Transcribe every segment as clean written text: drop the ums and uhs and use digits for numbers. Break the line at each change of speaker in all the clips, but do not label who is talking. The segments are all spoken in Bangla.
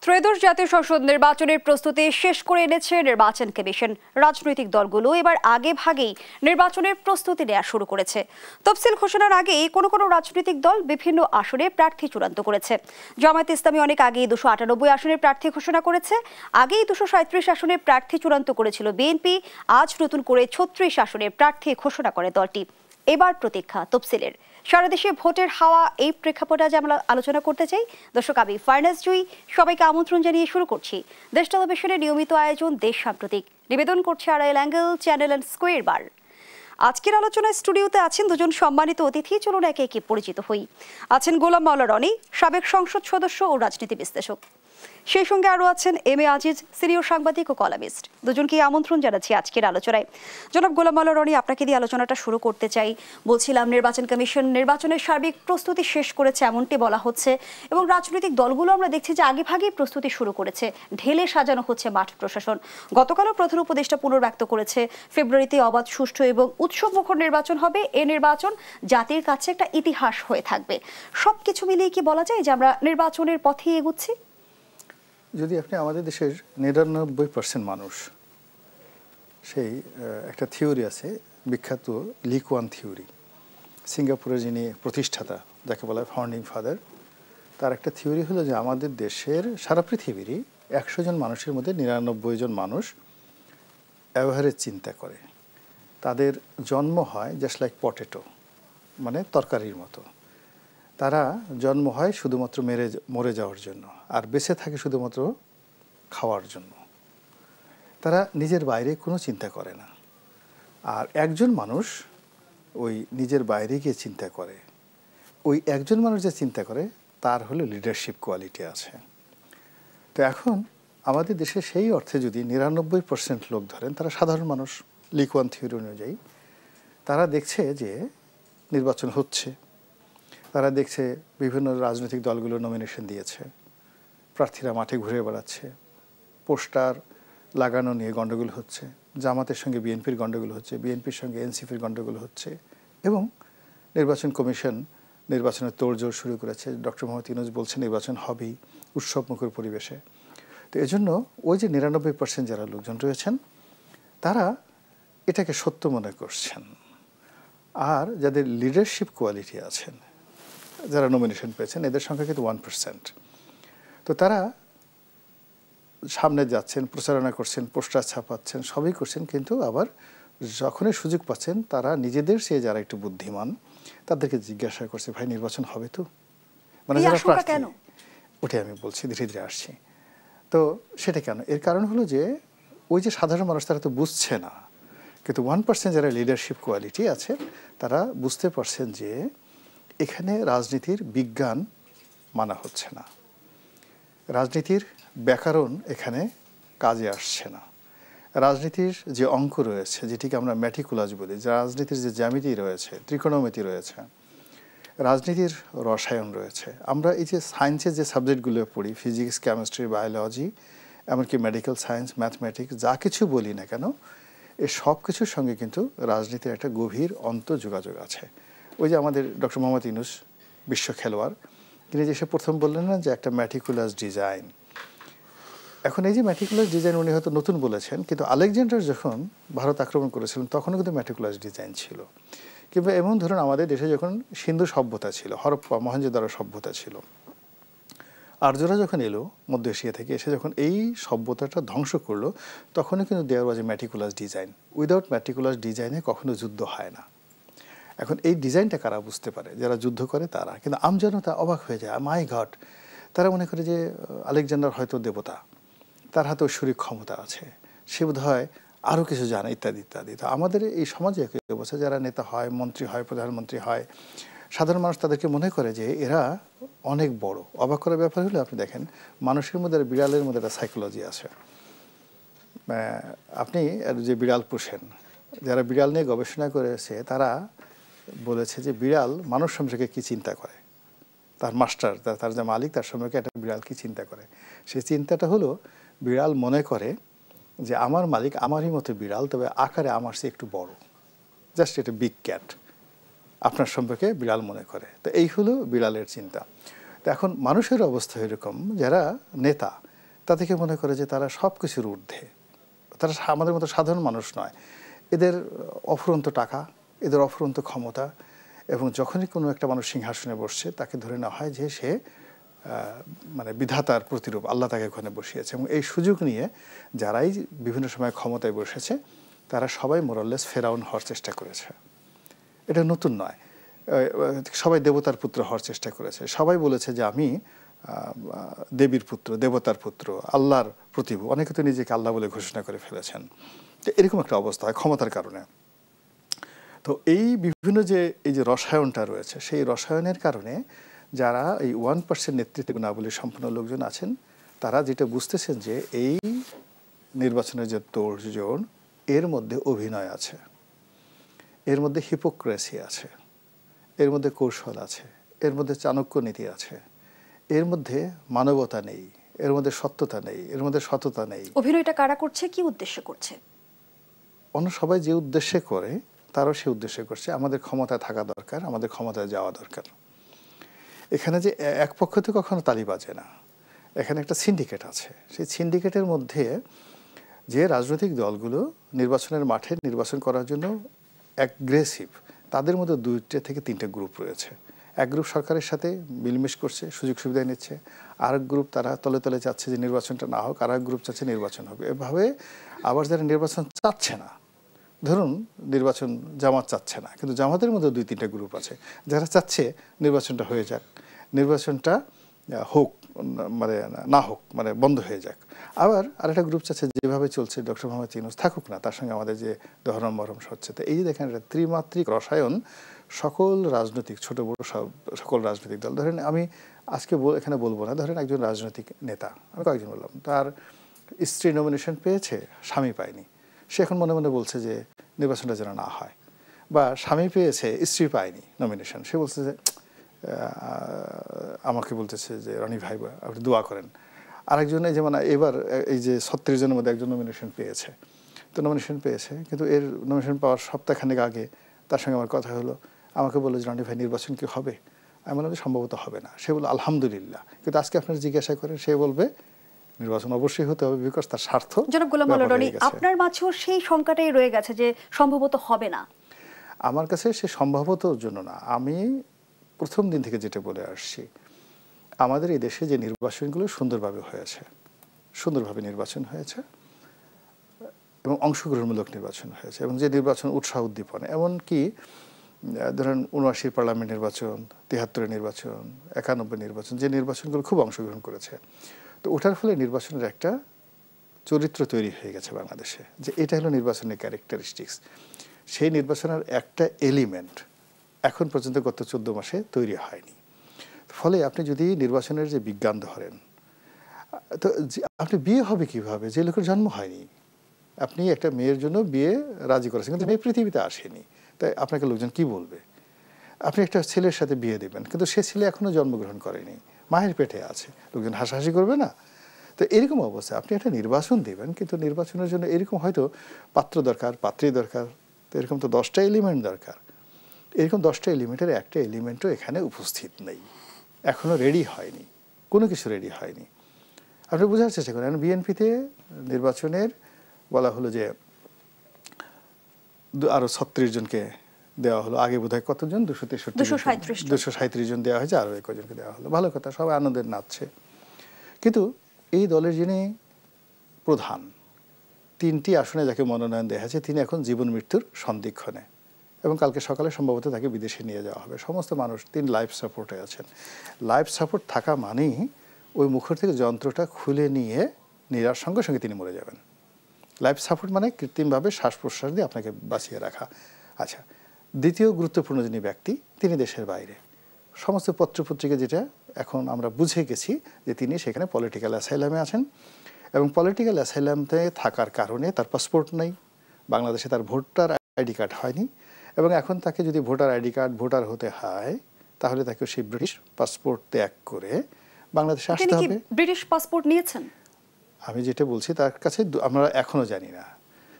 ত্রয়োদশ জাতীয় সংসদ নির্বাচনের প্রস্তুতি শেষ করে এনেছে নির্বাচন কমিশন। রাজনৈতিক দলগুলো এবার আগে ভাগেই নির্বাচনের প্রস্তুতি নেওয়া শুরু করেছে। তফসিল ঘোষণার আগেই কোনো কোনো রাজনৈতিক দল বিভিন্ন আসনে প্রার্থী চূড়ান্ত করেছে। জামায়াতে ইসলামী অনেক আগেই 298 আসনের প্রার্থী ঘোষণা করেছে। আগেই 237 আসনের প্রার্থী চূড়ান্ত করেছিল বিএনপি। আজ নতুন করে 36 আসনের প্রার্থী ঘোষণা করে দলটি। এবার প্রতীক্ষা তফসিলের। সারা দেশে ভোটের হাওয়া, এই প্রেক্ষাপটে আজ আমরা আলোচনা করতে চাই। দর্শক, আমি ফারনাজ জুই সবাইকে আমন্ত্রণ জানিয়ে শুরু করছি দেশ টেলিভিশনের নিয়মিত আয়োজন দেশ সাম্প্রতিক। নিবেদন করছে Arail angle channel and square বার। আজকের আলোচনায় স্টুডিওতে আছেন দুজন সম্মানিত অতিথি। চলুন একে একে পরিচিত হই। আছেন গোলাম মাওলা রনি, সাবেক সংসদ সদস্য ও রাজনীতি বিশ্লেষক। সেই সঙ্গে আরও আছেন এম এ আজিজ, সিনিয়র সাংবাদিক ও কলামিস্ট। দুজনকে আমন্ত্রণ জানাচ্ছি আজকের আলোচনায়। জনাব গোলাম মাওলা রনি, আপনাকে দিয়ে আলোচনাটা শুরু করতে চাই। বলছিলাম, নির্বাচন কমিশন নির্বাচনের সার্বিক প্রস্তুতি শেষ করেছে এমনটি বলা হচ্ছে, এবং রাজনৈতিক দলগুলো আমরা দেখছি যে আগেভাগেই প্রস্তুতি শুরু করেছে। ঢেলে সাজানো হচ্ছে মাঠ প্রশাসন। গতকালও প্রধান উপদেষ্টা পুনর্ব্যক্ত করেছে ফেব্রুয়ারিতে অবাধ, সুষ্ঠু এবং উৎসবমুখর নির্বাচন হবে। এ নির্বাচন জাতির কাছে একটা ইতিহাস হয়ে থাকবে। সবকিছু মিলিয়ে কি বলা যায় যে আমরা নির্বাচনের পথে এগুচ্ছি?
যদি আপনি আমাদের দেশের 99% মানুষ, সেই একটা থিওরি আছে বিখ্যাত লি কুয়ান থিওরি, সিঙ্গাপুরের যিনি প্রতিষ্ঠাতা, যাকে বলা হয় ফাউন্ডিং ফাদার, তার একটা থিওরি হলো যে আমাদের দেশের সারা পৃথিবীরই 100 জন মানুষের মধ্যে 99 জন মানুষ অ্যাভারেজ চিন্তা করে। তাদের জন্ম হয় জাস্ট লাইক পটেটো, মানে তরকারির মতো। তারা জন্ম হয় শুধুমাত্র মরে যাওয়ার জন্য, আর বেঁচে থাকে শুধুমাত্র খাওয়ার জন্য। তারা নিজের বাইরে কোনো চিন্তা করে না। আর একজন মানুষ ওই নিজের বাইরে গিয়ে চিন্তা করে। ওই একজন মানুষ যে চিন্তা করে তার হলো লিডারশিপ কোয়ালিটি আছে। তো এখন আমাদের দেশে সেই অর্থে যদি 99% লোক ধরেন, তারা সাধারণ মানুষ লি কুয়ান থিওরি অনুযায়ী। তারা দেখছে যে নির্বাচন হচ্ছে, তারা দেখছে বিভিন্ন রাজনৈতিক দলগুলো নমিনেশন দিয়েছে, প্রার্থীরা মাঠে ঘুরে বেড়াচ্ছে, পোস্টার লাগানো নিয়ে গণ্ডগোল হচ্ছে, জামাতের সঙ্গে বিএনপির গণ্ডগোল হচ্ছে, বিএনপির সঙ্গে এনসিপির গণ্ডগোল হচ্ছে, এবং নির্বাচন কমিশন নির্বাচনের তোড়জোড় শুরু করেছে। ডক্টর মোহাম্মদ ইউনূস বলছেন নির্বাচন হবেই উৎসবমুখর পরিবেশে। তো এজন্য ওই যে 99% যারা লোকজন রয়েছেন, তারা এটাকে সত্য মনে করছেন। আর যাদের লিডারশিপ কোয়ালিটি আছেন, যারা নমিনেশন পেয়েছেন, এদের সংখ্যা কিন্তু 1%। তো তারা সামনে যাচ্ছেন, প্রচারণা করছেন, পোস্টার ছাপাচ্ছেন, সবই করছেন, কিন্তু আবার যখনই সুযোগ পাচ্ছেন তারা নিজেদের সে যারা একটু বুদ্ধিমান তাদেরকে জিজ্ঞাসা করছে, ভাই নির্বাচন হবে তো? মানে যারা প্রার্থী, ওটাই আমি বলছি, ধীরে ধীরে আসছি। তো সেটা কেন? এর কারণ হলো যে ওই যে সাধারণ মানুষ তারা তো বুঝছে না, কিন্তু 1% যারা লিডারশিপ কোয়ালিটি আছে তারা বুঝতে পারছেন যে এখানে রাজনীতির বিজ্ঞান মানা হচ্ছে না, রাজনীতির ব্যাকরণ এখানে কাজে আসছে না, রাজনীতির যে অঙ্ক রয়েছে, যেটিকে আমরা ম্যাটিকুলাস বলি, যে রাজনীতির যে জ্যামিতি রয়েছে, ত্রিকোণমিতি রয়েছে, রাজনীতির রসায়ন রয়েছে। আমরা এই যে সায়েন্সের যে সাবজেক্টগুলো পড়ি, ফিজিক্স, কেমিস্ট্রি, বায়োলজি, এমনকি মেডিকেল সায়েন্স, ম্যাথমেটিক্স, যা কিছু বলি না কেন, এই সব কিছুর সঙ্গে কিন্তু রাজনীতির একটা গভীর অন্তঃযোগাযোগ আছে। ওই যে আমাদের ডক্টর মোহাম্মদ ইউনূস, বিশ্ব খেলোয়াড়, তিনি যে সে প্রথম বললেন না যে একটা ম্যাটিকুলাস ডিজাইন। এখন এই যে ম্যাটিকুলাস ডিজাইন উনি হয়তো নতুন বলেছেন, কিন্তু আলেকজান্ডার যখন ভারত আক্রমণ করেছিলেন তখনও কিন্তু ম্যাটিকুলাস ডিজাইন ছিল। কিংবা এমন ধরুন আমাদের দেশে যখন সিন্ধু সভ্যতা ছিল, হরপ্পা মহেঞ্জোদারো সভ্যতা ছিল, আর্যরা যখন এলো মধ্য এশিয়া থেকে, এসে যখন এই সভ্যতাটা ধ্বংস করলো, তখনও কিন্তু দেয়ার ওয়াজ এ ম্যাটিকুলাস ডিজাইন। উইদাউট ম্যাটিকুলাস ডিজাইনে কখনো যুদ্ধ হয় না। এখন এই ডিজাইনটা কারা বুঝতে পারে? যারা যুদ্ধ করে তারা। কিন্তু আমজনতা অবাক হয়ে যায়, মাই গড, তারা মনে করে যে আলেকজান্ডার হয়তো দেবতা, তার হাতে ঐশ্বরিক ক্ষমতা আছে, সে বোধ হয় আরও কিছু জানে, ইত্যাদি ইত্যাদি। তো আমাদের এই সমাজে একই অবস্থা, যারা নেতা হয়, মন্ত্রী হয়, প্রধানমন্ত্রী হয়, সাধারণ মানুষ তাদেরকে মনে করে যে এরা অনেক বড়। অবাক করার ব্যাপার হলে আপনি দেখেন মানুষের মধ্যে আর বিড়ালের মধ্যে একটা সাইকোলজি আছে। আপনি যে বিড়াল পোষেন, যারা বিড়াল নিয়ে গবেষণা করেছে তারা বলেছে যে বিড়াল মানুষ সম্পর্কে কী চিন্তা করে, তার মাস্টার, তার যে মালিক, তার সম্পর্কে একটা বিড়াল কী চিন্তা করে। সেই চিন্তাটা হলো বিড়াল মনে করে যে আমার মালিক আমারই মতো বিড়াল, তবে আকারে আমার চেয়ে একটু বড়, জাস্ট এটা বিগ ক্যাট, আপনার সম্পর্কে বিড়াল মনে করে। তো এই হলো বিড়ালের চিন্তা। তো এখন মানুষের অবস্থা এরকম, যারা নেতা তাদেরকে মনে করে যে তারা সব কিছুর ঊর্ধ্বে, তারা আমাদের মতো সাধারণ মানুষ নয়। এদের অফুরন্ত টাকা, এদের অফুরন্ত ক্ষমতা, এবং যখনই কোনো একটা মানুষ সিংহাসনে বসছে তাকে ধরে নেওয়া হয় যে সে মানে বিধাতার প্রতিরূপ, আল্লাহ তাকে ওখানে বসিয়েছে। এবং এই সুযোগ নিয়ে যারাই বিভিন্ন সময় ক্ষমতায় বসেছে তারা সবাই মোরাললেস ফেরাউন হওয়ার চেষ্টা করেছে। এটা নতুন নয়, সবাই দেবতার পুত্র হওয়ার চেষ্টা করেছে। সবাই বলেছে যে আমি দেবীর পুত্র, দেবতার পুত্র, আল্লাহর প্রতিভু। অনেকে তো নিজেকে আল্লাহ বলে ঘোষণা করে ফেলেছেন। তো এরকম একটা অবস্থা হয় ক্ষমতার কারণে। তো এই বিভিন্ন এই যে রসায়নটা রয়েছে, সেই রসায়নের কারণে যারা এই 1% নেতৃত্ব গুণাবলী সম্পন্ন লোকজন আছেন তারা যেটা বুঝতেছেন যে এই নির্বাচনের যে তোড়জোড়, এর মধ্যে অভিনয় আছে, এর মধ্যে হিপোক্রেসি আছে, এর মধ্যে কৌশল আছে, এর মধ্যে চাণক্য নীতি আছে, এর মধ্যে মানবতা নেই, এর মধ্যে সত্যতা নেই, এর মধ্যে সততা নেই।
অভিনয়টা কারা করছে, কি উদ্দেশ্যে করছে?
অন্য সবাই যে উদ্দেশ্যে করে তারাও সে উদ্দেশ্যে করছে। আমাদের ক্ষমতায় থাকা দরকার, আমাদের ক্ষমতায় যাওয়া দরকার। এখানে যে এক পক্ষ থেকে কখনো তালি বাজে না, এখানে একটা সিন্ডিকেট আছে। সেই সিন্ডিকেটের মধ্যে যে রাজনৈতিক দলগুলো নির্বাচনের মাঠে নির্বাচন করার জন্য অ্যাগ্রেসিভ, তাদের মধ্যে 2 থেকে 3টে গ্রুপ রয়েছে। এক গ্রুপ সরকারের সাথে মিলমিশ করছে, সুযোগ সুবিধা নিচ্ছে। আরেক গ্রুপ তারা তলে তলে চাচ্ছে যে নির্বাচনটা না হোক, আর এক গ্রুপ চাচ্ছে নির্বাচন হবে। এভাবে আবার যারা নির্বাচন চাচ্ছে না, ধরুন নির্বাচন জামাত চাচ্ছে না, কিন্তু জামাতের মধ্যে 2-3টে গ্রুপ আছে যারা চাচ্ছে নির্বাচনটা হয়ে যাক, নির্বাচনটা হোক মানে না হোক, মানে বন্ধ হয়ে যাক। আবার আরেকটা গ্রুপ চাচ্ছে যেভাবে চলছে ডক্টর মোহাম্মদ ইউনূস থাকুক না, তার সঙ্গে আমাদের যে দহরম মহরম হচ্ছে। তো এই যে দেখেন একটা ত্রিমাত্রিক রসায়ন সকল রাজনৈতিক, ছোট বড় সকল রাজনৈতিক দল। ধরেন আমি আজকে এখানে বলবো না, ধরেন একজন রাজনৈতিক নেতা, আমি কয়েকজন বললাম, তার স্ত্রী নমিনেশন পেয়েছে, স্বামী পায়নি, সে এখন মনে মনে বলছে যে নির্বাচনটা যেন না হয়। বা স্বামী পেয়েছে, স্ত্রী পায়নি নমিনেশন, সে বলছে যে আমাকে বলতেছে যে রনি ভাই আপনি দোয়া করেন। আরেকজন এই যেমন এবার এই যে 36 জনের মধ্যে একজন নমিনেশন পেয়েছে, তো নমিনেশন পেয়েছে, কিন্তু এর নমিনেশন পাওয়ার সপ্তাহখানেক আগে তার সঙ্গে আমার কথা হলো, আমাকে বললো যে রনি ভাই নির্বাচন কি হবে? আমি বললাম যে সম্ভবত হবে না। সে বললো আলহামদুলিল্লাহ। কিন্তু আজকে আপনার জিজ্ঞাসা করেন, সে বলবে নির্বাচন অবশ্যই হতে হবে, বিকজ তার স্বার্থ।
জনাব গোলাম মাওলা রনি, আপনার মাঝেও সেই শঙ্কাটাই রয়ে গেছে যে সম্ভবত হবে না?
আমার কাছে সে সম্ভবতর জন্য না, আমি প্রথম দিন থেকে যেটা বলে আসছি, আমাদের এই দেশে যে নির্বাচনগুলো সুন্দরভাবে হয়েছে, সুন্দরভাবে নির্বাচন হয়েছে এবং অংশগ্রহণমূলক নির্বাচন হয়েছে, এবং যে নির্বাচন উৎসাহ উদ্দীপন, এমনকি ধরেন ৭৯ পার্লামেন্ট নির্বাচন, ৭৩ নির্বাচন, ৯১ নির্বাচন, যে নির্বাচনগুলো খুব অংশগ্রহণ করেছে, তো ওঠার ফলে নির্বাচনের একটা চরিত্র তৈরি হয়ে গেছে বাংলাদেশে, যে এটা হলো নির্বাচনের ক্যারেক্টারিস্টিক্স। সেই নির্বাচনের একটা এলিমেন্ট এখন পর্যন্ত গত 14 মাসে তৈরি হয়নি। ফলে আপনি যদি নির্বাচনের যে বিজ্ঞান ধরেন, তো আপনি বিয়ে হবে কিভাবে যে লোকের জন্ম হয়নি? আপনি একটা মেয়ের জন্য বিয়ে রাজি করেছেন, কিন্তু মেয়ে পৃথিবীতে আসেনি, তাই আপনাকে লোকজন কি বলবে? আপনি একটা ছেলের সাথে বিয়ে দেবেন, কিন্তু সে ছেলে এখনো জন্মগ্রহণ করেনি, মায়ের পেটে আছে, লোকজন হাসাহাসি করবে না? তো এরকম অবস্থা, আপনি একটা নির্বাচন দেবেন, কিন্তু নির্বাচনের জন্য এরকম হয়তো পাত্র দরকার, পাত্রী দরকার, তো এরকম তো 10টা এলিমেন্ট দরকার। এরকম 10টা এলিমেন্টের একটা এলিমেন্টও এখানে উপস্থিত নেই, এখনো রেডি হয়নি, কোনো কিছু রেডি হয়নি। আপনি বোঝার চেষ্টা করেন, বিএনপিতে নির্বাচনের বলা হলো যে আরো 36 জনকে দেওয়া হলো, আগে বোধহয় কতজন 237 জন দেওয়া হয়েছে, আরো কয়েকজনকে দেওয়া হলো, ভালো কথা, সবাই আনন্দের নাচছে। কিন্তু এই দলের যিনি প্রধান, 3টি আসনে যাকে মনোনয়ন দেওয়া হয়েছে, তিনি এখন জীবন মৃত্যুর সন্ধিক্ষণে, এবং কালকে সকালে সম্ভবত তাকে বিদেশে নিয়ে যাওয়া হবে। সমস্ত মানুষ, তিনি লাইফ সাপোর্টে আছেন। লাইফ সাপোর্ট থাকা মানেই ওই মুখের থেকে যন্ত্রটা খুলে নিয়ে নেওয়ার সঙ্গে সঙ্গে তিনি মরে যাবেন। লাইফ সাপোর্ট মানে কৃত্রিমভাবে শ্বাস প্রশ্বাস দিয়ে আপনাকে বাঁচিয়ে রাখা। আচ্ছা, দ্বিতীয় গুরুত্বপূর্ণ যিনি ব্যক্তি, তিনি দেশের বাইরে। সমস্ত পত্রপত্রিকা যেটা এখন আমরা বুঝে গেছি যে তিনি সেখানে পলিটিক্যাল অ্যাসাইলামে আছেন, এবং পলিটিক্যাল অ্যাসাইলামতে থাকার কারণে তার পাসপোর্ট নেই, বাংলাদেশে তার ভোটার আইডি কার্ড হয়নি, এবং এখন তাকে যদি ভোটার আইডি কার্ড, ভোটার হতে হয়, তাহলে তাকে সেই ব্রিটিশ পাসপোর্ট ত্যাগ করে বাংলাদেশে আসতে হবে।
ব্রিটিশ পাসপোর্ট নিয়েছেন?
আমি যেটা বলছি তার কাছে আমরা এখনো জানি না।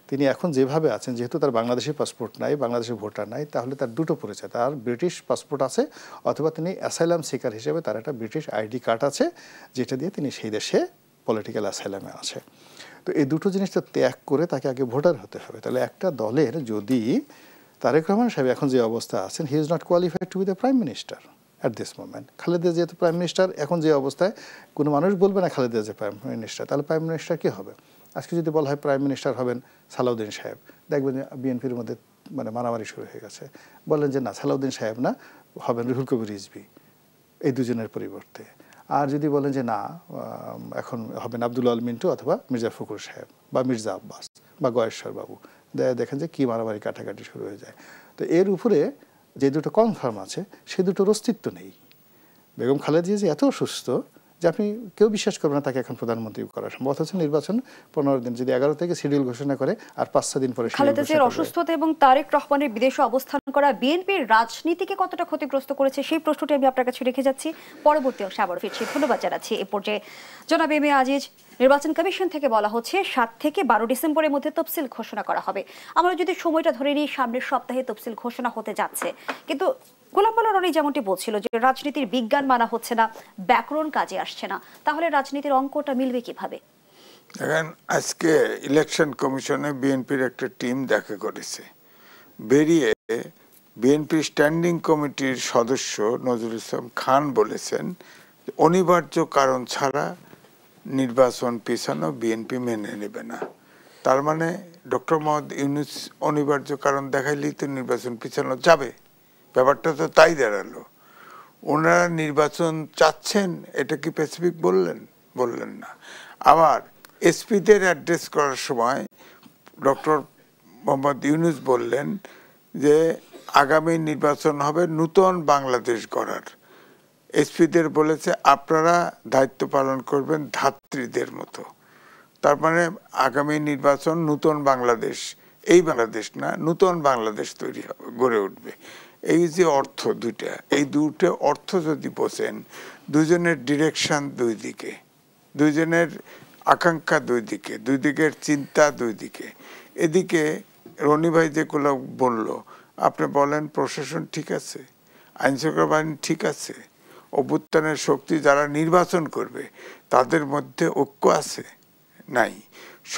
তিনি এখন যেভাবে আছেন, যেহেতু তার বাংলাদেশি পাসপোর্ট নাই, বাংলাদেশের ভোটার নাই, তাহলে তার দুটো পরিচয়, তার ব্রিটিশ পাসপোর্ট আছে, অথবা তিনি অ্যাসাইলাম সিকার হিসেবে তার একটা ব্রিটিশ আইডি কার্ড আছে, যেটা দিয়ে তিনি সেই দেশে পলিটিক্যাল অ্যাসাইলামে আছে। তো এই দুটো জিনিস তো ত্যাগ করে তাকে আগে ভোটার হতে হবে। তাহলে একটা দলের যদি তারেক রহমান সাহেব এখন যে অবস্থা আছেন, he is not qualified two B the prime minister at this moment. Khaleda যেহেতু প্রাইম মিনিস্টার, এখন যে অবস্থায় কোনো মানুষ বলবে না খালেদা যে প্রাইম মিনিস্টার, তাহলে প্রাইম মিনিস্টার কী হবে? আজকে যদি বলা হয় প্রাইম মিনিস্টার হবেন সালাউদ্দিন সাহেব, দেখবেন যে বিএনপির মধ্যে মানে মারামারি শুরু হয়ে গেছে। বললেন যে না, সালাউদ্দিন সাহেব না, হবেন রুহুল কবির রিজভী, এই দুজনের পরিবর্তে। আর যদি বলেন যে না, এখন হবেন আব্দুল আল মিন্টু অথবা মির্জা ফখরুল সাহেব বা মির্জা আব্বাস বা গয়েশ্বর বাবু, দেখেন যে কী মারামারি কাটাকাটি শুরু হয়ে যায়। তো এর উপরে যে দুটো কনফার্ম আছে, সে দুটোর অস্তিত্ব নেই। বেগম খালেদা জিয়া যে এত অসুস্থ যে আপনি কেউ বিশ্বাস করবে না তাকে এখন প্রধানমন্ত্রী করা সম্ভব। অথচ নির্বাচন 15 দিন, যদি 11 থেকে শিডিউল ঘোষণা করে আর 5-6 দিন পরে
খালেদা জিয়ার অসুস্থতা এবং তারেক রহমানের বিদেশে অবস্থান করা বিএনপির রাজনীতিকে কতটা ক্ষতিগ্রস্ত করেছে, সেই প্রশ্নটি আমি আপনার কাছে রেখে যাচ্ছি। পরবর্তী অংশে আবার ফিরছি। ধন্যবাদ জানাচ্ছি। এ পর্যায়ে জনাব এম এ আজিজ, নির্বাচন কমিশন থেকে বলা হচ্ছে 7 থেকে 12 ডিসেম্বরের মধ্যে তফসিল ঘোষণা করা হবে। আমরা যদি সময়টা ধরে নিই, সামনের সপ্তাহে তফসিল ঘোষণা হতে যাচ্ছে, কিন্তু গোলাম মোল্লা রনি যেমনটি বলছিল যে রাজনীতির বিজ্ঞান মানা হচ্ছে না, ব্যাকরণ কাজে আসছে না, তাহলে রাজনীতির অঙ্কটা মিলবে কিভাবে?
দেখেন, আজকে ইলেকশন কমিশনে বিএনপির একটা টিম দেখা করেছে। বেরিয়ে বিএনপি স্ট্যান্ডিং কমিটির সদস্য নজরুল ইসলাম খান বলেছেন অনিবার্য কারণ ছাড়া নির্বাচন পেছানো বিএনপি মেনে নেবে না। তার মানে ডক্টর মোহাম্মদ ইউনূস অনিবার্য কারণ দেখাইলেই তো নির্বাচন পেছানো যাবে, ব্যাপারটা তো তাই দাঁড়ালো। ওনারা নির্বাচন চাচ্ছেন, এটা কি স্পেসিফিক বললেন না। আবার এসপিদের অ্যাড্রেস করার সময় ডক্টর মোহাম্মদ ইউনূস বললেন যে আগামী নির্বাচন হবে নূতন বাংলাদেশ গড়ার। এসপিদের বলেছে আপনারা দায়িত্ব পালন করবেন ধাত্রীদের মতো। তার মানে আগামী নির্বাচন নূতন বাংলাদেশ, এই বাংলাদেশ না, নূতন বাংলাদেশ তৈরি হবে, গড়ে উঠবে। এই যে অর্থ দুইটা, এই দুটো অর্থ যদি বোঝেন, দুজনের ডিরেকশন দুই দিকে, দুইজনের আকাঙ্ক্ষা দুই দিকে, দুই দিকের চিন্তা দুই দিকে। এদিকে রনি ভাই যেগুলো বলল, আপনি বলেন প্রশাসন ঠিক আছে, আইনশৃঙ্খলা বাহিনী ঠিক আছে, অভ্যুত্থানের শক্তি যারা নির্বাচন করবে তাদের মধ্যে ঐক্য আছে? নাই।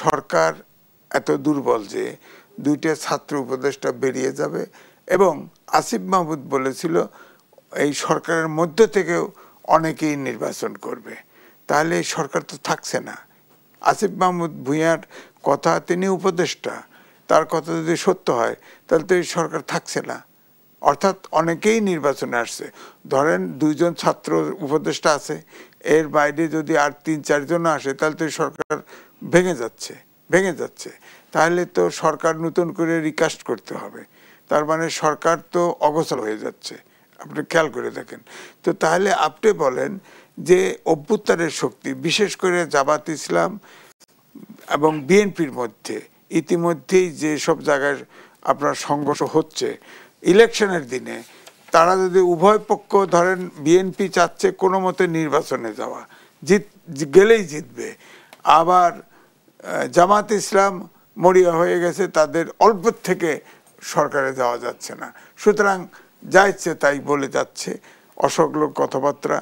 সরকার এত দুর্বল যে 2টা ছাত্র উপদেষ্টা বেরিয়ে যাবে, এবং আসিফ মাহমুদ বলেছিল এই সরকারের মধ্যে থেকেও অনেকেই নির্বাচন করবে। তাহলে এই সরকার তো থাকছে না। আসিফ মাহমুদ ভূঁইয়ার কথা, তিনি উপদেষ্টা, তার কথা যদি সত্য হয় তাহলে তো এই সরকার থাকছে না। অর্থাৎ অনেকেই নির্বাচনে আসছে। ধরেন 2 জন ছাত্র উপদেষ্টা আছে, এর বাইরে যদি আর 3-4 জন আসে তাহলে তো সরকার ভেঙে যাচ্ছে। তাহলে তো সরকার নতুন করে রিকাস্ট করতে হবে। তার মানে সরকার তো অগোছাল হয়ে যাচ্ছে, আপনি খেয়াল করে দেখেন। তো তাহলে আপনি বলেন যে অভ্যুত্থানের শক্তি, বিশেষ করে জামাত ইসলাম এবং বিএনপির মধ্যে ইতিমধ্যেই যে সব জায়গায় আপনার সংঘর্ষ হচ্ছে ইলেকশনের দিনে, তারা যদি উভয় পক্ষ, ধরেন বিএনপি চাচ্ছে কোনো মতে নির্বাচনে যাওয়া, গেলেই জিতবে, আবার জামাত ইসলাম মরিয়া হয়ে গেছে, তাদের অল্প থেকে সরকারে যাওয়া যাচ্ছে না, সুতরাং যা ইচ্ছে তাই বলে যাচ্ছে, অসংলগ্ন কথাবার্তা,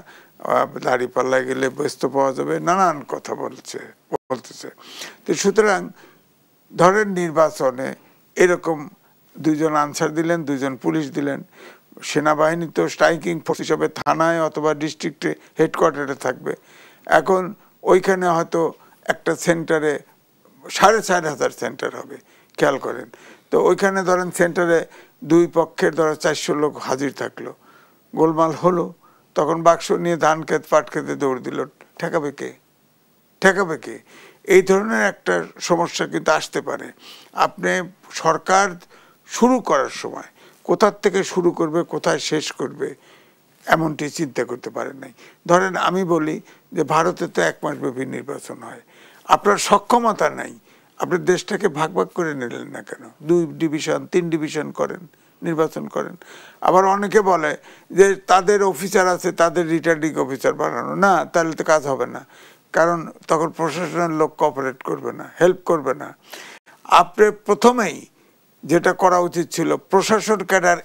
দাঁড়িপাল্লায় গেলে ব্যস্ত পাওয়া যাবে, নানান কথা বলতেছে। তো সুতরাং ধরেন নির্বাচনে এরকম 2 জন আনসার দিলেন, 2 জন পুলিশ দিলেন, সেনাবাহিনী তো স্ট্রাইকিং ফোর্স হিসাবে থানায় অথবা ডিস্ট্রিক্টে হেডকোয়ার্টারে থাকবে। এখন ওইখানে হয়তো একটা সেন্টারে 4,500 সেন্টার হবে, খেয়াল করেন। তো ওইখানে ধরেন সেন্টারে 2 পক্ষের ধরো 400 লোক হাজির থাকলো, গোলমাল হলো, তখন বাক্স নিয়ে ধান ক্ষেত পাট খেতে দৌড় দিল, ঠেকাবে কে? এই ধরনের একটা সমস্যা কিন্তু আসতে পারে। আপনি সরকার শুরু করার সময় কোথার থেকে শুরু করবে, কোথায় শেষ করবে, এমনটি চিন্তা করতে পারেন নাই। ধরেন আমি বলি যে ভারতে তো 1 মাস ব্যাপী নির্বাচন হয়, আপনার সক্ষমতা নাই, আপনি দেশটাকে ভাগ করে নিলেন না কেন? 2 ডিভিশন 3 ডিভিশন করেন, নির্বাচন করেন। আবার অনেকে বলে যে তাদের অফিসার আছে, তাদের রিটার্নিং অফিসার বানানো, না, তাহলে তো কাজ হবে না, কারণ তখন প্রশাসনের লোক কোঅপারেট করবে না, হেল্প করবে না। আপনি প্রথমেই যেটা করা উচিত ছিল, প্রশাসন ক্যাডার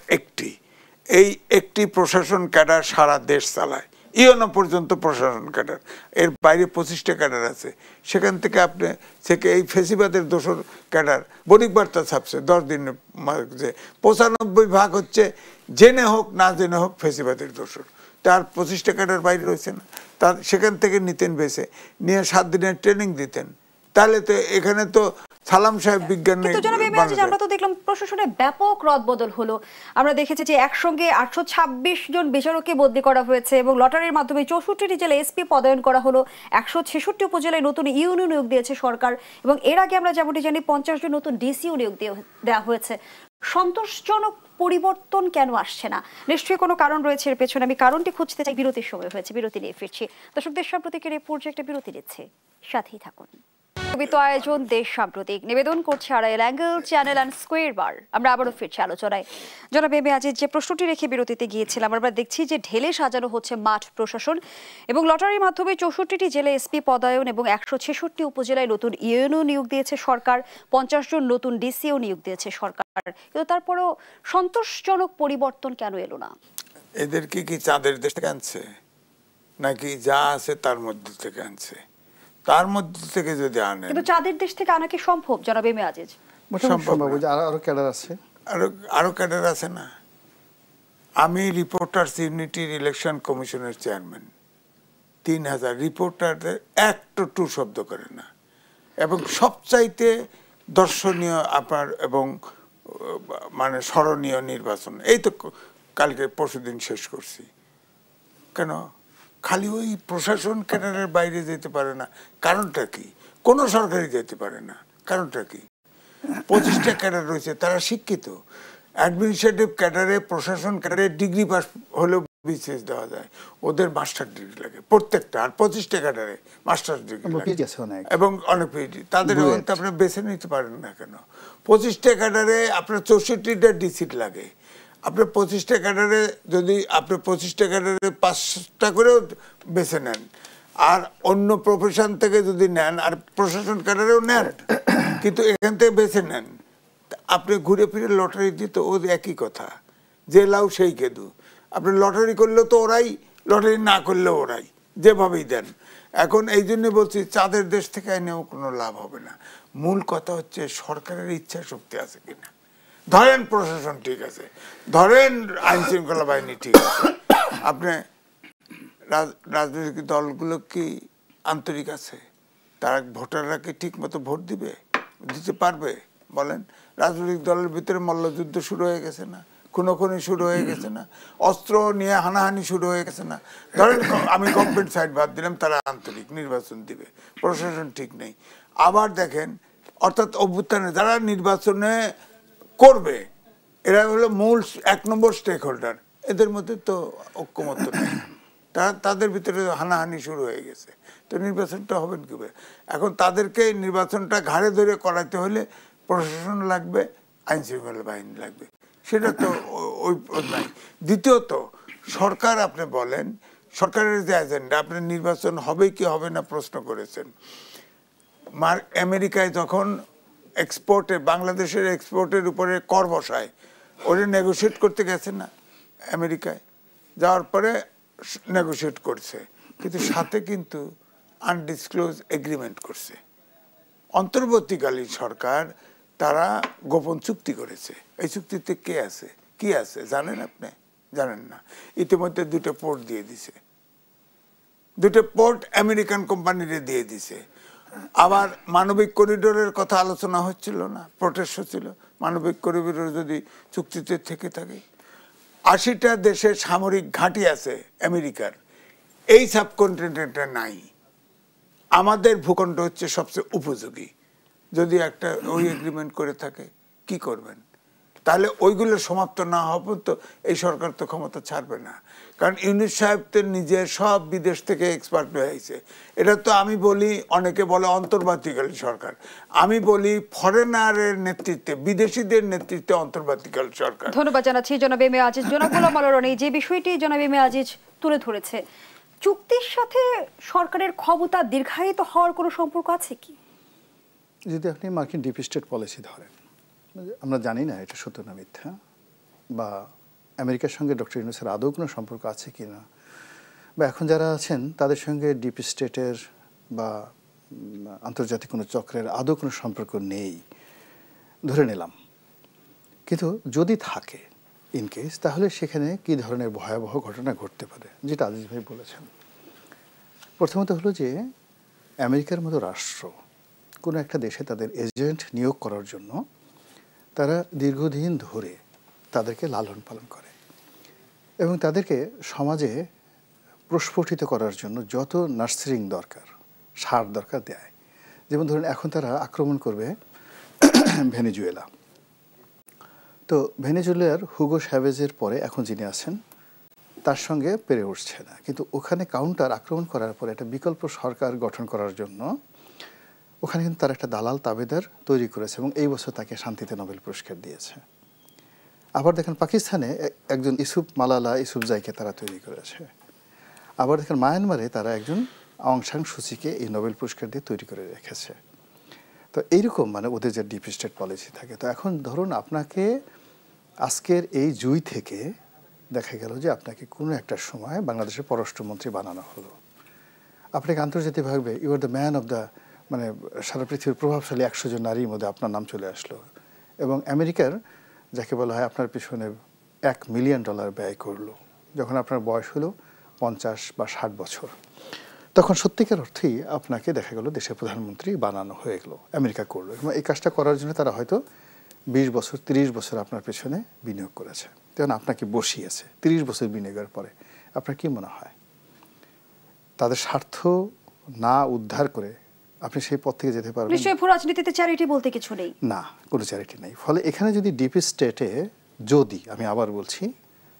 একটি প্রশাসন ক্যাডার সারা দেশ চালায়, ইউনো পর্যন্ত প্রশাসন ক্যাডার, এর বাইরে 25টা ক্যাডার আছে। সেখান থেকে আপনি থেকে এই ফেসিবাদের দোসর ক্যাডার বণিক বার্তা ছাপছে 10 দিনের যে 95% হচ্ছে জেনে হোক না জেনে হোক ফেসিবাদের দোসর। তার 25টা ক্যাডার বাইরে রয়েছে না, তার সেখান থেকে নিতেন বেছে নিয়ে 7 দিনের ট্রেনিং দিতেন। তাহলে তো এখানে তো সালাম সাহেব বিজ্ঞান
আমরা তো দেখলাম প্রশাসনে ব্যাপক রদবদল হলো। আমরা দেখেছি যে একসঙ্গে 826 জন বিচারককে বদলি করা হয়েছে এবং লটারির মাধ্যমে 64টি জেলায় এসপি পদায়ন করা হলো। 166টি উপজেলায় নতুন ইউনিয়ন নিয়োগ দিয়েছে সরকার এবং এর আগে আমরা যেমনটি জানি 50 জন নতুন ডিসিও নিয়োগ দেওয়া হয়েছে। সন্তোষজনক পরিবর্তন কেন আসছে না? নিশ্চয়ই কোনো কারণ রয়েছে এর পেছনে। আমি কারণটি খুঁজতে চাই। বিরতির সময় হয়েছে, বিরতি নিয়ে ফিরছি। দর্শকদের সাম্প্রতিকের এই পর্যায়ে একটা বিরতি নিচ্ছে, সাথেই থাকুন। আয়োজন দেশ সাম্প্রতিক নিবেদন করছে Arail angle channel and square বার। আমরা আবারও ফিরছি আলোচনায়। জনাব এম এ আজিজ, যে প্রশ্নটি রেখে বিরতিতে গিয়েছিলাম, আমরা দেখছি যে ঢেলে সাজানো হচ্ছে মাঠ প্রশাসন এবং লটারির মাধ্যমে 64টি জেলায় এসপি পদায়ন এবং 166টি উপজেলায় নতুন ইউএনও নিয়োগ দিয়েছে সরকার, 50 জন নতুন ডিসিও নিয়োগ দিয়েছে সরকার। কিন্তু তারপরেও সন্তোষজনক পরিবর্তন কেন এলো না?
এদেরকে কি চাঁদের দেশ থেকে আনছে নাকি যা আছে তার মধ্যে থেকে আনছে? তার মধ্যে থেকে যদি আনে,
কিন্তু চাঁদের দেশ থেকে আনা কি সম্ভব জনাব এম এ আজিজ?
সম্ভব। আরো ক্যাডার আছে,
আরো ক্যাডার আছে না। আমি রিপোর্টার্স ইউনিটির ইলেকশন কমিশনের চেয়ারম্যান। 3000 রিপোর্টারদের একটা টু শব্দ করে না এবং সবচাইতে দর্শনীয় আপনার এবং মানে স্মরণীয় নির্বাচন এই তো কালকে পরশুদিন শেষ করছি। কেন খালি ওই প্রশাসন ক্যাডারের বাইরে যেতে পারে না? কারণটা কি? কোনো সরকারি যেতে পারে না, কারণটা কি? 25টা ক্যাডার রয়েছে, তারা শিক্ষিত। অ্যাডমিনিস্ট্রেটিভ ক্যাডারে, প্রশাসন ক্যাডারে ডিগ্রি পাস হলেও বিসিএস দেওয়া যায়, ওদের মাস্টার ডিগ্রি লাগে প্রত্যেকটা। আর 25টা ক্যাডারে মাস্টার ডিগ্রি এবং অনেক পিএইচডি। তাদের আপনি বেছে নিতে পারেন না কেন? 25টা ক্যাডারে আপনার 64টা ডিসিট লাগে। আপনার 25টা ক্যাডারে যদি আপনি 25টা ক্যাডারে 5টা করেও বেছে নেন আর অন্য প্রফেশন থেকে যদি নেন আর প্রশাসন ক্যাডারেও নেন, কিন্তু এখান থেকে বেছে নেন, আপনি ঘুরে ফিরে লটারি দিতে ও একই কথা, যে লাউ সেই কেদু। আপনি লটারি করলেও তো ওরাই, লটারি না করলেও ওরাই, যেভাবেই দেন। এখন এই জন্য বলছি চাঁদের দেশ থেকে এনেও কোনো লাভ হবে না। মূল কথা হচ্ছে সরকারের ইচ্ছা শক্তি আছে কিনা। ধরেন প্রশাসন ঠিক আছে, ধরেন আইন শৃঙ্খলা বাহিনী ঠিক আছে, আপনি রাজনৈতিক দলগুলো কি আন্তরিক আছে? তারা ভোটাররা কি ঠিক মতো ভোট দিতে পারবে বলেন? রাজনৈতিক দলের ভিতরে মল্লযুদ্ধ শুরু হয়ে গেছে না, খুনোখুনি শুরু হয়ে গেছে না, অস্ত্র নিয়ে হানাহানি শুরু হয়ে গেছে না। ধরেন আমি গভর্নমেন্ট সাইড বাদ দিলাম, তারা আন্তরিক নির্বাচন দিবে, প্রশাসন ঠিক নেই। আবার দেখেন অর্থাৎ অভ্যুত্থানে যারা নির্বাচনে করবে এরা হলো মূল 1 নম্বর স্টেক হোল্ডার, এদের মধ্যে তো ঐক্যমত্য নেই, তাদের ভিতরে হানাহানি শুরু হয়ে গেছে। তো নির্বাচনটা হবেন কিভাবে? এখন তাদেরকে নির্বাচনটা ঘাড়ে ধরে করাতে হলে প্রশাসন লাগবে, আইন শৃঙ্খলা বাহিনী লাগবে, সেটা তো ওই নাই। দ্বিতীয়ত সরকার, আপনি বলেন সরকারের যে এজেন্ডা, আপনি নির্বাচন হবে কি হবে না প্রশ্ন করেছেন। আমেরিকায় যখন এক্সপোর্টে, বাংলাদেশের এক্সপোর্টের উপরে কর বসায়, ওরা নেগোশিয়েট করতে গেছে না আমেরিকায়, যাওয়ার পরে নেগোশিয়েট করছে, কিন্তু সাথে কিন্তু আনডিসক্লোজ এগ্রিমেন্ট করছে। অন্তর্বর্তীকালীন সরকার তারা গোপন চুক্তি করেছে। এই চুক্তিতে কে আছে, কি আছে জানেন? আপনি জানেন না। ইতিমধ্যে 2টা পোর্ট দিয়ে দিছে, 2টা পোর্ট আমেরিকান কোম্পানিরে দিয়ে দিছে। আবার মানবিক করিডোরের কথা আলোচনা হচ্ছিল না, প্রোটেস্ট হচ্ছিল। মানবিক করিডোর যদি চুক্তিতে থেকে থাকে, 80টা দেশে সামরিক ঘাঁটি আছে আমেরিকার, এই সাবকন্টিনেন্টে নাই। আমাদের ভূখণ্ড হচ্ছে সবচেয়ে উপযোগী। যদি একটা ওই এগ্রিমেন্ট করে থাকে, কি করবেন? তাহলে ওইগুলো সমাপ্ত না হওয়া তো এই সরকার তো ক্ষমতা ছাড়বে না। কারণ ইউনূস সাহেব তো নিজের সব বিদেশ থেকে এক্সপার্ট হয়ে আইছে। এটা তো আমি বলি, অনেকে বলে অন্তর্বর্তীকালীন সরকার, আমি বলি ফরেনারের নেতৃত্বে, বিদেশিদের নেতৃত্বে অন্তর্বর্তীকালীন সরকার।
ধন্যবাদ জানাচ্ছি জনাব এম এ আজিজ। জনাব গোলাম আল রনি, যে বিষয়টি জনাব এম এ আজিজ তুলে ধরেছে, চুক্তির সাথে সরকারের ক্ষমতা দীর্ঘায়িত হওয়ার কোনো সম্পর্ক আছে কি?
যদি আপনি মার্কিন ডিপ স্টেট পলিসি ধরেন, আমরা জানি না এটা সত্য না মিথ্যা, বা আমেরিকার সঙ্গে ডক্টর ইউনূসের আদৌ কোনো সম্পর্ক আছে কি না, বা এখন যারা আছেন তাদের সঙ্গে ডিপ স্টেটের বা আন্তর্জাতিক কোনো চক্রের আদৌ কোনো সম্পর্ক নেই ধরে নিলাম, কিন্তু যদি থাকে ইন কেস, তাহলে সেখানে কী ধরনের ভয়াবহ ঘটনা ঘটতে পারে, যেটা আজিজ ভাই বলেছেন। প্রথমত হলো যে আমেরিকার মতো রাষ্ট্র কোনো একটা দেশে তাদের এজেন্ট নিয়োগ করার জন্য তারা দীর্ঘদিন ধরে তাদেরকে লালন পালন করে এবং তাদেরকে সমাজে প্রস্ফুটিত করার জন্য যত নার্সারিং দরকার, সার দরকার দেয়। যেমন ধরুন এখন তারা আক্রমণ করবে ভেনেজুয়েলা, তো ভেনেজুয়েলার হুগো শ্যাভেজের পরে এখন যিনি আছেন তার সঙ্গে পেরে উঠছে না, কিন্তু ওখানে কাউন্টার আক্রমণ করার পরে একটা বিকল্প সরকার গঠন করার জন্য ওখানে কিন্তু তার একটা দালাল তাবেদার তৈরি করেছে এবং এই বছর তাকে শান্তিতে নোবেল পুরস্কার দিয়েছে। আবার দেখেন পাকিস্তানে একজন মালালা ইউসুফজাইকে তারা তৈরি করেছে। আবার দেখেন মায়ানমারে তারা একজন অং সান সুচিকে এই নোবেল পুরস্কার দিয়ে তৈরি করে রেখেছে। তো এইরকম মানে ওদের যে ডিপ স্টেট পলিসি থাকে। তো এখন ধরুন আপনাকে আজকের এই জুই থেকে দেখা গেল যে আপনাকে কোনো একটা সময় বাংলাদেশের পররাষ্ট্রমন্ত্রী বানানো হলো, আপনাকে আন্তর্জাতিকভাবে you are the man of the, মানে সারা পৃথিবীর প্রভাবশালী 100 জন নারীর মধ্যে আপনার নাম চলে আসলো এবং আমেরিকার যাকে বলা হয় আপনার পিছনে $1 মিলিয়ন ব্যয় করলো যখন আপনার বয়স হলো 50 বা 60 বছর, তখন সত্যিকার অর্থেই আপনাকে দেখা গেল দেশের প্রধানমন্ত্রী বানানো হয়ে গেল, আমেরিকা করলো। এবং এই কাজটা করার জন্য তারা হয়তো 20 বছর 30 বছর আপনার পেছনে বিনিয়োগ করেছে, তখন আপনাকে বসিয়েছে। 30 বছর বিনিয়োগের পরে আপনার কি মনে হয় তাদের স্বার্থ না উদ্ধার করে আপনি সেই পথ থেকে যেতে পারবেন?
নিশ্চয়ই ভূ রাজনীতিতে চ্যারিটি বলতে কিছু নেই,
না, কোনো চ্যারিটি নেই। ফলে এখানে যদি ডিপ স্টেটে, যদি আমি আবার বলছি,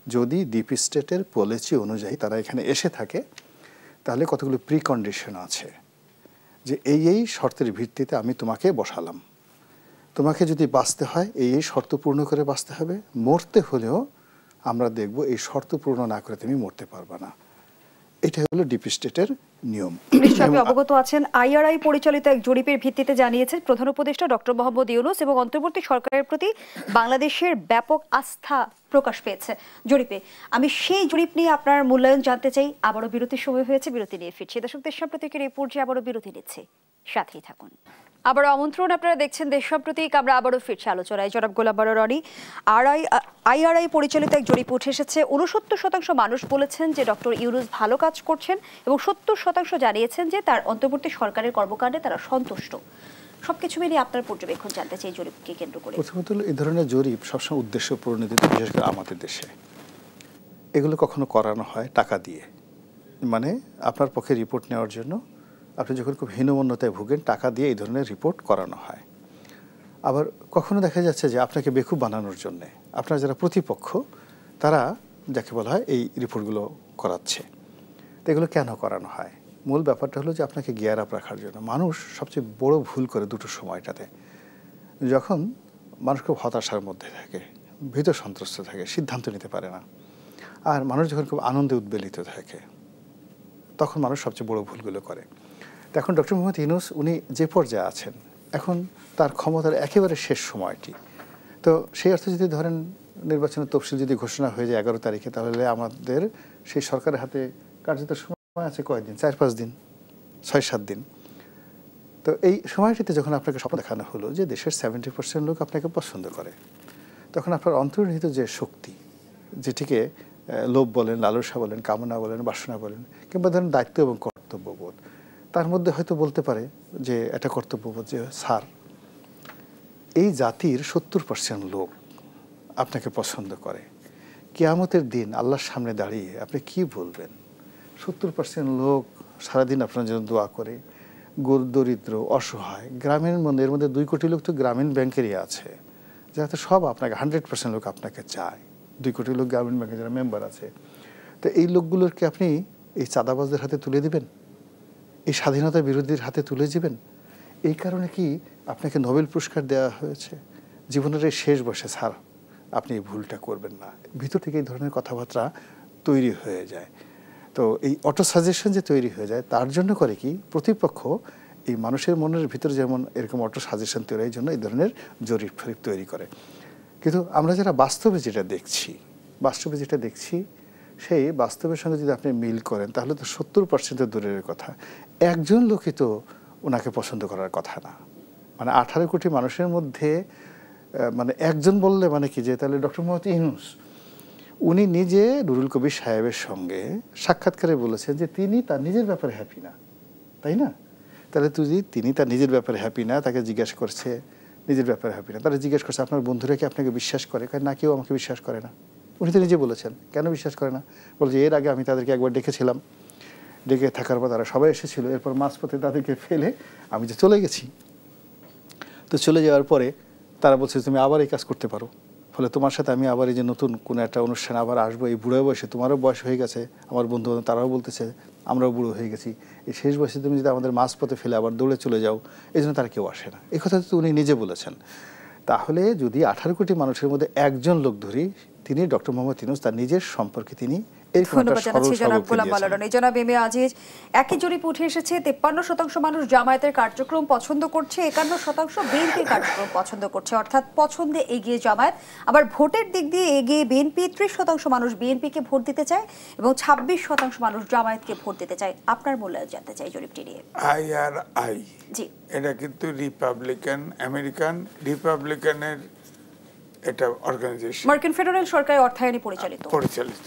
যদি ডিপ স্টেটের পলিসি অনুযায়ী তারা এখানে এসে থাকে, তাহলে কতগুলো প্রিকন্ডিশন আছে যে এই শর্তের ভিত্তিতে আমি তোমাকে বসালাম, তোমাকে যদি বাঁচতে হয় এই শর্ত পূর্ণ করে বাঁচতে হবে, মরতে হলেও আমরা দেখব এই শর্ত পূর্ণ না করে তুমি মরতে পারবে না। এটা হলো ডিপ স্টেটের নিয়ম।
নিশ্চয়ই আপনি অবগত আছেন, IRI পরিচালিত এক জরিপের ভিত্তিতে জানিয়েছেন প্রধান উপদেষ্টা ডক্টর মোহাম্মদ ইউনূস এবং অন্তর্বর্তী সরকারের প্রতি বাংলাদেশের ব্যাপক আস্থা প্রকাশ পেয়েছে জরিপে। আমি সেই জরিপ নিয়ে আপনার মূল্যায়ন জানতে চাই। আবারও বিরতির সময় হয়েছে, বিরতি নিয়ে ফিরছি। দর্শকদের সাম্প্রতিকের এই পর্যায়ে আবারও বিরতি নিচ্ছে, সাথেই থাকুন। আবারও আমন্ত্রণ, আপনারা দেখছেন দেশ সাম্প্রতিক। আমরা আবারও ফিরছি আলোচনায়। জনাব গোলাম বারো রনি, IRI পরিচালিত এক জরিপ উঠে এসেছে। 69% মানুষ বলেছেন যে ডক্টর ইউনূস ভালো কাজ করছেন এবং 70% জানিয়েছেন যে তার অন্তর্বর্তী সরকারের কর্মকাণ্ডে তারা সন্তুষ্ট। সবকিছু মিলিয়ে আপনার পর্যবেক্ষণ জানতে চাই জরিপকে কেন্দ্র করে।
প্রথমত এই ধরনের জরিপ সবসময় উদ্দেশ্য প্রণোদিত, বিশেষ করে আমাদের দেশে এগুলো কখনো করানো হয় টাকা দিয়ে, মানে আপনার পক্ষে রিপোর্ট নেওয়ার জন্য আপনি যখন খুব হীনমন্যতায় ভুগেন টাকা দিয়ে এই ধরনের রিপোর্ট করানো হয়। আবার কখনো দেখা যাচ্ছে যে আপনাকে বেকুব বানানোর জন্যে আপনার যারা প্রতিপক্ষ তারা যাকে বলা হয় এই রিপোর্টগুলো করাচ্ছে। তো এগুলো কেন করানো হয়? মূল ব্যাপারটা হলো যে আপনাকে গিয়ার আপ রাখার জন্য। মানুষ সবচেয়ে বড় ভুল করে দুটো সময়টাতে, যখন মানুষ খুব হতাশার মধ্যে থাকে, ভীত সন্ত্রস্ত থাকে, সিদ্ধান্ত নিতে পারে না, আর মানুষ যখন খুব আনন্দে উদ্বেলিত থাকে তখন মানুষ সবচেয়ে বড় ভুলগুলো করে। তো এখন ডক্টর মোহাম্মদ ইউনূস উনি যে পর্যায়ে আছেন, এখন তার ক্ষমতার একেবারে শেষ সময়টি। তো সেই অর্থে যদি ধরেন নির্বাচনের তফসিল যদি ঘোষণা হয়ে যায় 11 তারিখে, তাহলে আমাদের সেই সরকারের হাতে কার্যত সময় আছে কয়েকদিন, 4-5 দিন, 6-7 দিন। তো এই সময়টিতে যখন আপনাকে স্বপ্ন দেখানো হলো যে দেশের 70% লোক আপনাকে পছন্দ করে, তখন আপনার অন্তর্নিহিত যে শক্তি, যেটিকে লোভ বলেন, লালসা বলেন, কামনা বলেন, বাসনা বলেন, কিংবা ধরেন দায়িত্ব এবং কর্তব্যবোধ, তার মধ্যে হয়তো বলতে পারে যে এটা কর্তব্যবোধ যে স্যার এই জাতির 70% লোক আপনাকে পছন্দ করে, কিয়ামতের দিন আল্লাহর সামনে দাঁড়িয়ে আপনি কি বলবেন? 70% লোক সারাদিন আপনার জন্য দোয়া করে, দরিদ্র, অসহায়, গ্রামের মধ্যে এর মধ্যে 2 কোটি লোক তো গ্রামীণ ব্যাংকেরই আছে, যাতে সব আপনাকে 100% লোক আপনাকে চায়। 2 কোটি লোক গ্রামীণ ব্যাংকের যারা মেম্বার আছে, তো এই লোকগুলোকে আপনি এই চাঁদাবাজদের হাতে তুলে দিবেন, এই স্বাধীনতা বিরোধীর হাতে তুলে দিবেন? এই কারণে কি আপনাকে নোবেল পুরস্কার দেওয়া হয়েছে? জীবনের এই শেষ বয়সে স্যার আপনি এই ভুলটা করবেন না। ভিতর থেকে এই ধরনের কথাবার্তা তৈরি হয়ে যায়। তো এই অটো সাজেশন যে তৈরি হয়ে যায়, তার জন্য করে কি প্রতিপক্ষ এই মানুষের মনের ভিতরে যেমন এরকম অটো সাজেশন তৈরির জন্য এই ধরনের জরিপ ফরিপ তৈরি করে। কিন্তু আমরা যারা বাস্তবে যেটা দেখছি সেই বাস্তবের সঙ্গে যদি আপনি মিল করেন তাহলে তো 70% দূরের কথা, একজন লোকই তো ওনাকে পছন্দ করার কথা না। মানে 18 কোটি মানুষের মধ্যে মানে একজন বললে মানে কি, যে তাহলে ডক্টর মোহাম্মদ ইউনূস উনি নিজে নুরুল কবির সাহেবের সঙ্গে সাক্ষাৎকারে বলেছেন যে তিনি তার নিজের ব্যাপারে হ্যাপি না, তাই না? তাহলে তিনি তার নিজের ব্যাপারে হ্যাপি না, তাকে জিজ্ঞাসা করছে নিজের ব্যাপারে হ্যাপি না, তাহলে জিজ্ঞেস করছে আপনার বন্ধুরা কি আপনাকে বিশ্বাস করে? না, কেউ আমাকে বিশ্বাস করে না। উনি তো নিজে বলেছেন কেন বিশ্বাস করে না, বলছে এর আগে আমি তাদেরকে একবার ডেকেছিলাম, ডেকে থাকার পর তারা সবাই এসেছিল, এরপর মাঝপথে তাদেরকে ফেলে আমি যে চলে গেছি, তো চলে যাওয়ার পরে তারা বলছে তুমি আবার এই কাজ করতে পারো, ফলে তোমার সাথে আমি আবার এই যে নতুন কোনো একটা অনুষ্ঠানে আবার আসবো, এই বুড়ো বয়সে, তোমারও বয়স হয়ে গেছে, আমার বন্ধু তারাও বলতেছে আমরাও বুড়ো হয়ে গেছি, এই শেষ বয়সে তুমি যদি আমাদের মাঝপথে ফেলে আবার দৌড়ে চলে যাও, এই জন্য তারা কেউ আসে না। এই কথা তো উনি নিজে বলেছেন। তাহলে যদি 18 কোটি মানুষের মধ্যে একজন লোক ধরি, তিনি ডক্টর মোহাম্মদ ইউনূস তার নিজের সম্পর্কে তিনি
জনাব এম এ আজিজ, একই জরিপ উঠে এসেছে 53% মানুষ জামায়াতের কার্যক্রম পছন্দ করছে, 51% বিএনপির কার্যক্রম পছন্দ করছে, অর্থাৎ পছন্দে এগিয়ে জামায়াত। আবার ভোটের দিক দিয়ে এগিয়ে বিএনপি, 30% মানুষ বিএনপিকে ভোট দিতে চায় এবং 26% মানুষ জামায়াতকে ভোট দিতে চায়। আপনার মূল্যায়ন জানতে চাই জরিপটি নিয়ে।
আই জি, এটা কিন্তু রিপাবলিকান, আমেরিকান রিপাবলিকানের এটা অর্গানাইজেশন,
মার্কিন ফেডারেল সরকারের অর্থায়নে পরিচালিত।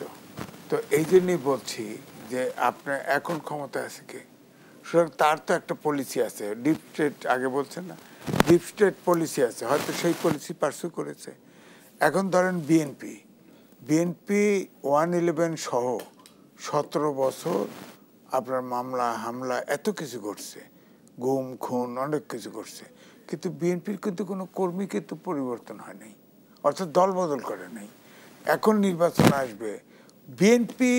তো এই জন্যই বলছি যে আপনার এখন ক্ষমতা আছে কে, সুতরাং তার তো একটা পলিসি আছে, ডিপ স্টেট, আগে বলছেন না ডিপ স্টেট পলিসি আছে, হয়তো সেই পলিসি পার্সু করেছে। এখন ধরেন বিএনপি 111 সহ 17 বছর আপনার মামলা হামলা এত কিছু করছে, গুম খুন অনেক কিছু করছে, কিন্তু বিএনপির কিন্তু কোনো কর্মী কিন্তু পরিবর্তন হয় নাই, অর্থাৎ দল বদল করে নাই। এখন নির্বাচন আসবে, বিএনপি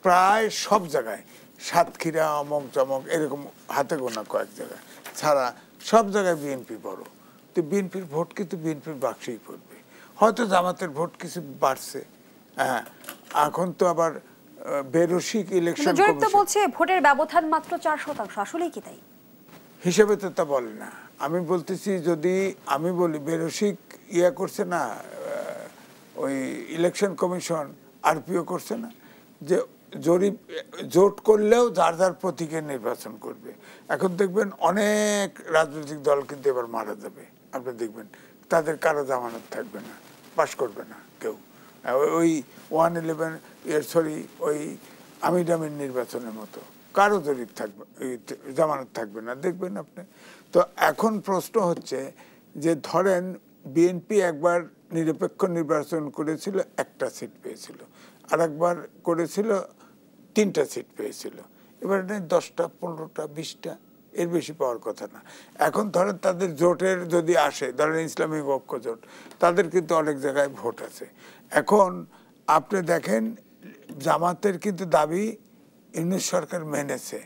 প্রায় সব জায়গায়, সাতক্ষীরা অমক জমক এরকম হাতে গোনা কয়েক জায়গায় ছাড়া সব জায়গায় বিএনপি বড়। তো বিএনপির ভোট কিন্তু বিএনপির বাক্সেই পড়বে, হয়তো জামাতের ভোট কিছু বাড়ছে। হ্যাঁ, এখন তো আবার বেরসিক ইলেকশন
বলছে ভোটের ব্যবধান মাত্র 4%, আসলেই কি তাই?
হিসেবে তো তা বলে না। আমি বলতেছি, যদি আমি বলি বেরসিক ইয়া করছে না ওই ইলেকশন কমিশন, আরপিও করছে না, যে জরিপ জোট করলেও যার যার প্রতীকে নির্বাচন করবে। এখন দেখবেন অনেক রাজনৈতিক দল কিন্তু এবার মারা যাবে, আপনি দেখবেন তাদের কারো জামানত থাকবে না, পাশ করবে না কেউ, ওই 111 ওই আমির নির্বাচনের মতো কারো জরিপ থাকবে, জামানত থাকবে না, দেখবেন আপনি। তো এখন প্রশ্ন হচ্ছে যে ধরেন বিএনপি একবার নিরপেক্ষ নির্বাচন করেছিল, একটা সিট পেয়েছিল, আর একবার করেছিল 3টা সিট পেয়েছিল, এবার 10টা 15টা 20টা এর বেশি পাওয়ার কথা না। এখন ধরেন তাদের জোটের যদি আসে, ধরেন ইসলামিক ঐক্য জোট, তাদের কিন্তু অনেক জায়গায় ভোট আছে। এখন আপনি দেখেন জামাতের কিন্তু দাবি ইউনূস সরকার মেনেছে,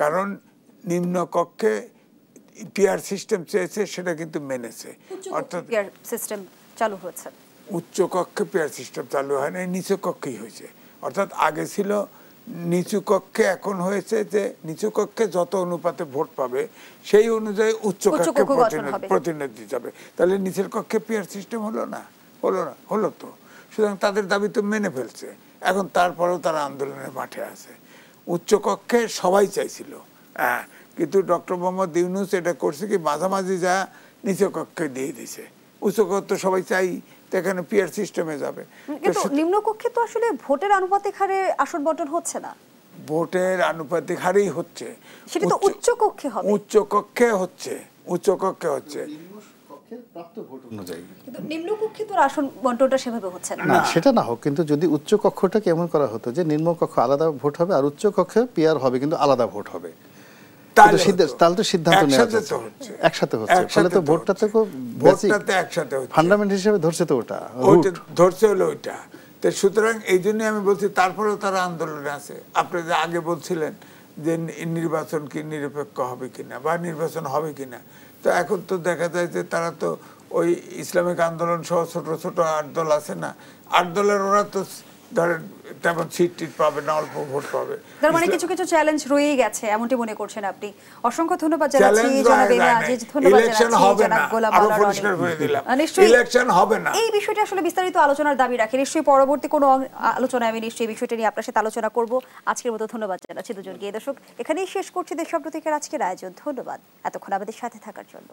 কারণ নিম্নকক্ষে পিআর সিস্টেম চেয়েছে, সেটা কিন্তু মেনেছে, অর্থাৎ
পিআর সিস্টেম চালু হয়েছে।
উচ্চ কক্ষে পিআর সিস্টেম চালু হয় না, নিচু কক্ষেই হয়েছে। অর্থাৎ আগে ছিল নিচু কক্ষে, এখন হয়েছে যে নিচু কক্ষে যত অনুপাতে ভোট পাবে সেই অনুযায়ী উচ্চ কক্ষে প্রতিনিধি যাবে। তাহলে নিচের কক্ষে পিআর সিস্টেম হলো না, হলো তো। সুতরাং তাদের দাবি তো মেনে ফেলছে, এখন তারপরেও তারা আন্দোলনের মাঠে আছে। উচ্চ কক্ষে সবাই চাইছিল, হ্যাঁ, কিন্তু ডক্টর মোহাম্মদ ইউনূস এটা করছে কি, মাঝামাঝি যা নিচু কক্ষে দিয়ে দিছে। উচ্চ কক্ষ তো সবাই চাই, এখানে পিআর সিস্টেমে যাবে।
কিন্তু নিম্নকক্ষে তো আসলে ভোটের আনুপাতিক হারে আসন বণ্টন হচ্ছে না,
ভোটের আনুপাতিক হারেই হচ্ছে,
সেটা তো উচ্চ কক্ষে হবে।
উচ্চ কক্ষে হচ্ছে, উচ্চ কক্ষে হচ্ছে,
কিন্তু নিম্নকক্ষে তো আসন বণ্টনটা সেভাবে হচ্ছে না।
না, সেটা না হোক, কিন্তু যদি উচ্চ কক্ষটা কেমন করা হতো যে নিম্ন কক্ষ আলাদা ভোট হবে আর উচ্চ কক্ষে পিআর হবে, কিন্তু আলাদা ভোট হবে, তাহলে তো সিদ্ধান্ত নেওয়া যাচ্ছে একসাথে হচ্ছে, ফলে তো ভোটটাতে
একসাথে হচ্ছে,
ফান্ডামেন্টাল হিসেবে ধরছে, তো ওটা
ধরছে হলো ওইটা। তো সুতরাং এই জন্যই আমি বলছি, তারপরেও তারা আন্দোলনে আছে। আপনি যে আগে বলছিলেন যে নির্বাচন কি নিরপেক্ষ হবে কিনা বা নির্বাচন হবে কিনা, তো এখন তো দেখা যায় যে তারা তো ওই ইসলামিক আন্দোলন সহ ছোট ছোট 8 দল আছে না, 8 দলের ওরা তো ধরেন তেমন সিট টিট পাবে না, অল্প ভোট পাবে।
তার মানে কিছু কিছু চ্যালেঞ্জ রয়েই গেছে এমনটি মনে করছেন আপনি। অসংখ্য ধন্যবাদ জানাচ্ছি জনাব এমএ আজিজ, ধন্যবাদ জানাচ্ছি জনাব গোলাম আওয়াল রনি। নিশ্চয়ই
ইলেকশন হবে না,
এই বিষয়টি আসলে বিস্তারিত আলোচনার দাবি রাখে। নিশ্চয়ই পরবর্তী কোনো আলোচনায় আমি নিশ্চয়ই এই বিষয়টি নিয়ে আপনার সাথে আলোচনা করব। আজকের মতো ধন্যবাদ জানাচ্ছি দুজনকে। দর্শক, এখানেই শেষ করছি দেশপ্রতীকের আজকের আয়োজন। ধন্যবাদ এতক্ষণ আমাদের সাথে থাকার জন্য।